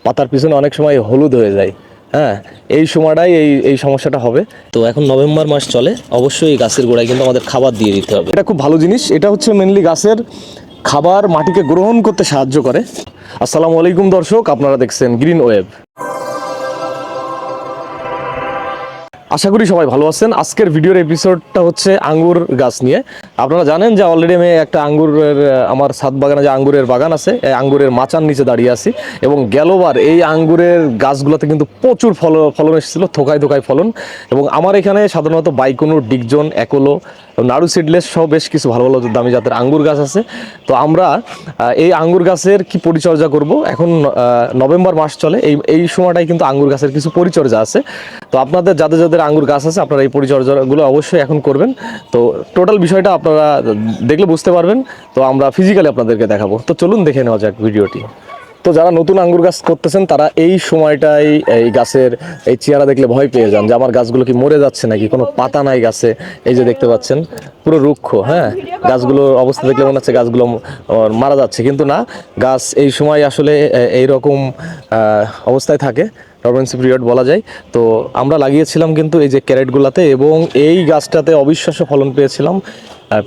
পাতার পিছনে অনেক সময় হলুদ হয়ে যায়। হ্যাঁ, এই সময়টাই এই সমস্যাটা হবে। তো এখন নভেম্বর মাস চলে, অবশ্যই এই গাছের গোড়ায় কিন্তু আমাদের খাবার দিয়ে দিতে হবে। এটা খুব ভালো জিনিস। এটা হচ্ছে মেনলি গাছের খাবার মাটিকে গ্রহণ করতে সাহায্য করে। আসসালামু আলাইকুম দর্শক, আপনারা দেখছেন গ্রিন ওয়েব। আশা করি সবাই ভালো আছেন। আজকের ভিডিওর এপিসোডটা হচ্ছে আঙ্গুর গাছ নিয়ে। আপনারা জানেন যে অলরেডি আমি একটা আঙ্গুরের আমার ছাদ বাগানে যে আঙ্গুরের বাগান আছে, এই আঙ্গুরের মাচার নিচে দাঁড়িয়ে আছি এবং গেলবার এই আঙ্গুরের গাছগুলোতে কিন্তু প্রচুর ফলন এসেছিল, থোকায় থোকায় ফলন। এবং আমার এখানে সাধারণত বাইকনুর, ডিকজন, অ্যাকোলো, নাড়ু সিডলেস সহ বেশ কিছু ভালো ভালো দামি জাতের আঙ্গুর গাছ আছে। তো আমরা এই আঙ্গুর গাছের কি পরিচর্যা করব, এখন নভেম্বর মাস চলে, এই সময়টাই কিন্তু আঙ্গুর গাছের কিছু পরিচর্যা আছে। তো আপনাদের যাদের যাদের আঙ্গুর গাছ আছে আপনারা এই পরিচর্যাগুলো অবশ্যই এখন করবেন। তো টোটাল বিষয়টা আপনারা দেখলে বুঝতে পারবেন। তো আমরা ফিজিক্যালি আপনাদেরকে দেখাবো। তো চলুন দেখে নেওয়া যাক ভিডিওটি। তো যারা নতুন আঙ্গুর গাছ করতেছেন তারা এই সময়টাই এই গাছের এই চেহারা দেখলে ভয় পেয়ে যান যে আমার গাছগুলো কি মরে যাচ্ছে নাকি, কোনো পাতা নাই গাছে। এই যে দেখতে পাচ্ছেন পুরো রুক্ষ। হ্যাঁ, গাছগুলোর অবস্থা দেখলে মনে হচ্ছে গাছগুলো মারা যাচ্ছে, কিন্তু না, গাছ এই সময় আসলে এইরকম অবস্থায় থাকে, ডরমেন্সি পিরিয়ড বলা যায়। তো আমরা লাগিয়েছিলাম কিন্তু এই যে ক্যারেটগুলোতে, এবং এই গাছটাতে অবিশ্বাস্য ফলন পেয়েছিলাম।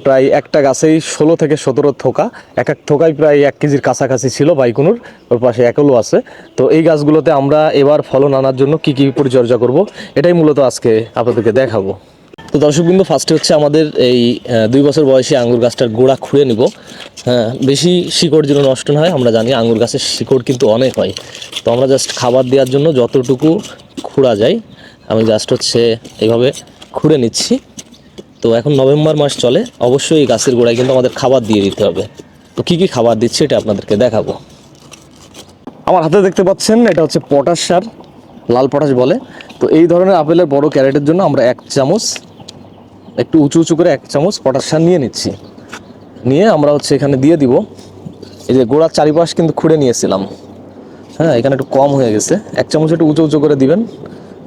প্রায় একটা গাছেই 16 থেকে 17 থোকা, এক এক থোকায় প্রায় 1 কেজির কাছাকাছি ছিল বাইকুনুর, ওর পাশে একলো আছে। তো এই গাছগুলোতে আমরা এবার ফলন আনার জন্য কি কি পরিচর্যা করব, এটাই মূলত আজকে আপনাদেরকে দেখাবো। তো দর্শকবৃন্দ, ফার্স্টে হচ্ছে আমাদের এই 2 বছর বয়সী আঙ্গুর গাছটার গোড়া খুঁড়ে নিব। হ্যাঁ, বেশি শিকড় যেন নষ্ট না হয়। আমরা জানি আঙ্গুর গাছের শিকড় কিন্তু অনেক হয়। তো আমরা জাস্ট খাবার দেওয়ার জন্য যতটুকু খুঁড়া যায় আমি জাস্ট হচ্ছে এইভাবে খুঁড়ে নিচ্ছি। তো এখন নভেম্বর মাস চলে, অবশ্যই এই গাছের গোড়ায় কিন্তু আমাদের খাবার দিয়ে দিতে হবে। তো কী কী খাবার দিচ্ছি এটা আপনাদেরকে দেখাবো। আমার হাতে দেখতে পাচ্ছেন এটা হচ্ছে পটাশ সার, লাল পটাশ বলে। তো এই ধরনের আপেলের বড় ক্যারেটের জন্য আমরা 1 চামচ, একটু উঁচু উঁচু করে 1 চামচ পটাশ সার নিয়ে নিচ্ছি। নিয়ে আমরা হচ্ছে এখানে দিয়ে দিব। এই যে গোড়ার চারিপাশ কিন্তু খুঁড়ে নিয়েছিলাম। হ্যাঁ, এখানে একটু কম হয়ে গেছে, 1 চামচ একটু উঁচু উঁচু করে দিবেন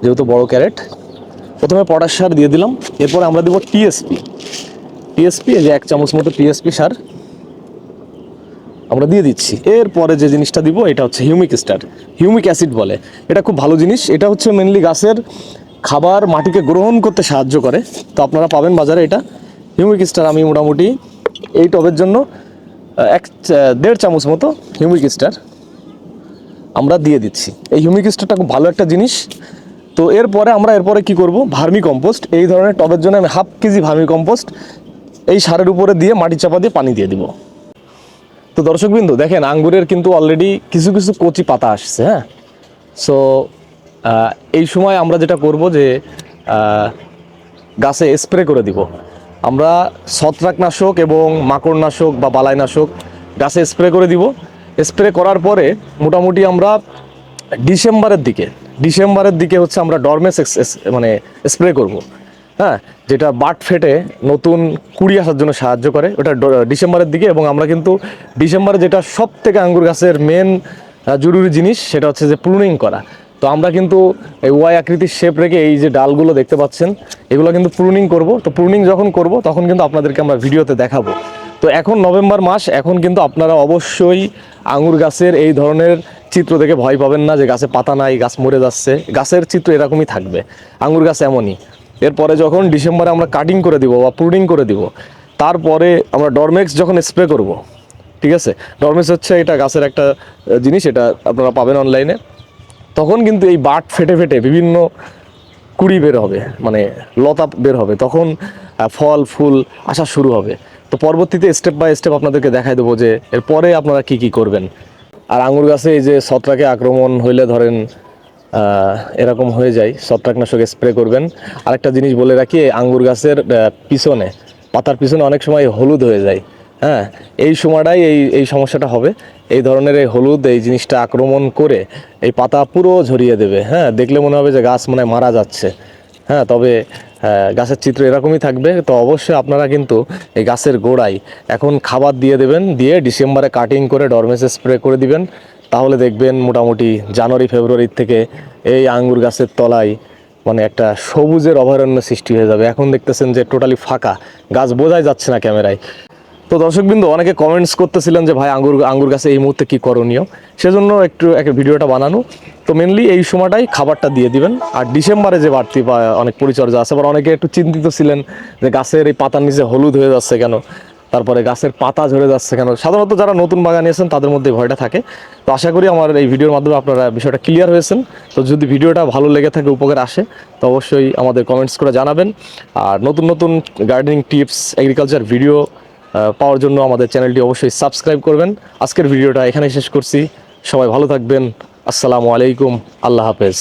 যেহেতু বড় ক্যারেট। প্রথমে পটাশ সার দিয়ে দিলাম, এরপর আমরা দেবো টিএসপি, এই যে 1 চামচ মতো টিএসপি সার আমরা দিয়ে দিচ্ছি। এরপরে যে জিনিসটা দিব এটা হচ্ছে হিউমিক অ্যাসিড বলে। এটা খুব ভালো জিনিস। এটা হচ্ছে মেনলি গাছের খাবার মাটিকে গ্রহণ করতে সাহায্য করে। তো আপনারা পাবেন বাজারে এটা হিউমিক স্টার। আমি মোটামুটি এই টবের জন্য 1.5 চামচ মতো হিউমিক স্টার আমরা দিয়ে দিচ্ছি। এই হিউমিক স্টারটা খুব ভালো একটা জিনিস। তো এরপরে কি করব, ভার্মি কম্পোস্ট। এই ধরনের টবের জন্য আমি 1/2 কেজি ভার্মি কম্পোস্ট এই সারের উপরে দিয়ে মাটি চাপা দিয়ে পানি দিয়ে দিব। তো দর্শকবৃন্দ দেখেন, আঙ্গুরের কিন্তু অলরেডি কিছু কিছু কচি পাতা আসছে। হ্যাঁ, সো এই সময় আমরা যেটা করব যে গাছে স্প্রে করে দিব। আমরা ছত্রাকনাশক এবং মাকড়নাশক বা বালাইনাশক গাছে স্প্রে করে দিব। স্প্রে করার পরে মোটামুটি আমরা ডিসেম্বরের দিকে হচ্ছে আমরা ডরমেস মানে স্প্রে করব। হ্যাঁ, যেটা বাট ফেটে নতুন কুড়ি আসার জন্য সাহায্য করে, ওটা ডিসেম্বরের দিকে। এবং আমরা কিন্তু ডিসেম্বরে যেটা সব থেকে আঙ্গুর গাছের মেন জরুরি জিনিস সেটা হচ্ছে যে প্রুনিং করা। তো আমরা কিন্তু এই ওয়াই আকৃতির শেপ রেখে এই যে ডালগুলো দেখতে পাচ্ছেন এগুলো কিন্তু প্রুনিং করব। তো প্রুনিং যখন করব তখন কিন্তু আপনাদেরকে আমরা ভিডিওতে দেখাবো। তো এখন নভেম্বর মাস, এখন কিন্তু আপনারা অবশ্যই আঙ্গুর গাছের এই ধরনের চিত্র দেখে ভয় পাবেন না যে গাছে পাতা নাই, গাছ মরে যাচ্ছে। গাছের চিত্র এরকমই থাকবে, আঙ্গুর গাছ এমনই। এরপরে যখন ডিসেম্বরে আমরা কাটিং করে দিব বা প্রুনিং করে দিব, তারপরে আমরা ডরমেক্স যখন স্প্রে করব, ঠিক আছে, ডরমেক্স হচ্ছে এটা গাছের একটা জিনিস, এটা আপনারা পাবেন অনলাইনে। তখন কিন্তু এই বাট ফেটে ফেটে বিভিন্ন কুড়ি বের হবে, মানে লতা বের হবে, তখন ফল ফুল আসা শুরু হবে। তো পরবর্তীতে স্টেপ বাই স্টেপ আপনাদেরকে দেখাই দেবো যে এরপরে আপনারা কি কি করবেন। আর আঙ্গুর গাছে এই যে ছত্রাকে আক্রমণ হইলে ধরেন এরকম হয়ে যায়, ছত্রাকনাশক স্প্রে করবেন। আরেকটা জিনিস বলে রাখি, আঙ্গুর গাছের পিছনে, পাতার পিছনে অনেক সময় হলুদ হয়ে যায়। হ্যাঁ, এই সময়টাই এই সমস্যাটা হবে। এই ধরনের এই হলুদ এই জিনিসটা আক্রমণ করে এই পাতা পুরো ঝরিয়ে দেবে। হ্যাঁ, দেখলে মনে হবে যে গাছ মনে হয় মারা যাচ্ছে। হ্যাঁ, তবে গাছের চিত্র এরকমই থাকবে। তো অবশ্যই আপনারা কিন্তু এই গাছের গোড়ায় এখন খাবার দিয়ে দেবেন, দিয়ে ডিসেম্বরে কাটিং করে ডরমেস স্প্রে করে দিবেন। তাহলে দেখবেন মোটামুটি জানুয়ারি ফেব্রুয়ারির থেকে এই আঙ্গুর গাছের তলায় মানে একটা সবুজের অভয়ারণ্য সৃষ্টি হয়ে যাবে। এখন দেখতেছেন যে টোটালি ফাঁকা, গাছ বোঝাই যাচ্ছে না ক্যামেরায়। তো দর্শকবৃন্দ অনেকে কমেন্টস করতেছিলেন যে ভাই আঙ্গুর গাছে এই মুহূর্তে কি করণীয়, সেজন্য একটু একটা ভিডিওটা বানানো। তো মেনলি এই সময়টাই খাবারটা দিয়ে দিবেন। আর ডিসেম্বরে যে বাড়তি বা অনেক পরিচর্যা আছে, আবার অনেকে একটু চিন্তিত ছিলেন যে গাছের এই পাতার নিচে হলুদ হয়ে যাচ্ছে কেন, তারপরে গাছের পাতা ঝরে যাচ্ছে কেন। সাধারণত যারা নতুন বাগানি আছেন তাদের মধ্যে ভয়টা থাকে। তো আশা করি আমার এই ভিডিওর মাধ্যমে আপনারা বিষয়টা ক্লিয়ার হয়েছেন। তো যদি ভিডিওটা ভালো লেগে থাকে, উপকার আসে, তো অবশ্যই আমাদের কমেন্টস করে জানাবেন। আর নতুন নতুন গার্ডেনিং টিপস, এগ্রিকালচার ভিডিও পাওয়ার জন্য আমাদের চ্যানেলটি অবশ্যই সাবস্ক্রাইব করবেন। আজকের ভিডিওটা এখানেই শেষ করছি। সবাই ভালো থাকবেন। আসসালামু আলাইকুম। আল্লাহ হাফেজ।